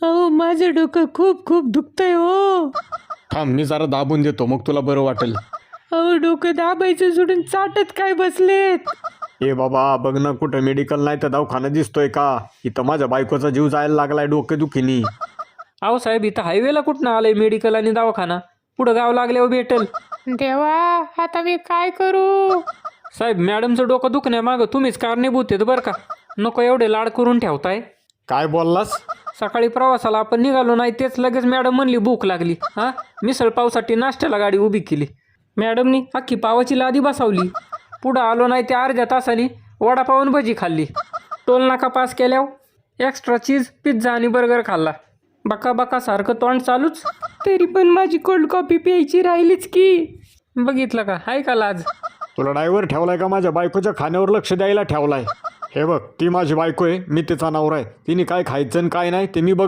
अहो माझं डोकं खूप खूप दुखतंय हो. थांब मी जरा दाबून देतो मग तुला बरं वाटेल. अहो डोकं दाबायचं सोडून चाटत काय बसलेत. ए बाबा बघ ना कुठं मेडिकल नाही तर दवाखाना दिसतोय का? इथं माझ्या बायकोचा जीव जायला लागलाय डोकेदुखीनी. अहो साहेब इथं हायवेला कुठनं आलंय मेडिकल आणि दवाखाना? पुढं गाव लागल्यावर भेटेल. देवा आता मी काय करू. साहेब मॅडमचं डोकं दुखण्यामागं तुम्हीच कारणीभूत आहेत बरं का. नको एवढे लाड करून ठेवताय. काय बोललास? सकाळी प्रवासाला आपण निघालो नाही तेच लगेच मॅडम म्हणली भूक लागली. हां मिसळ पावसाठी नाश्त्याला गाडी उभी केली. मॅडमनी अख्खी पावाची लादी बसवली. पुढं आलो नाही ते अर्ध्या तासाने वडापाव भजी खाल्ली. टोल नाका पास केल्यावर एक्स्ट्रा चीज पिझ्झा आणि बर्गर खाल्ला. बका बका सारखं तोंड चालूच. तरी पण माझी कोल्ड कॉफी प्यायची राहिलीच की. बघितलं का हाय का लाज. तुला ड्रायव्हर ठेवलाय का माझ्या बायकोच्या खाण्यावर लक्ष द्यायला ठेवलाय? हे बघ ती माझी बायको आहे मी तिचा नवरा आहे. तिने काय खायचं आणि काय नाही ते मी बघ.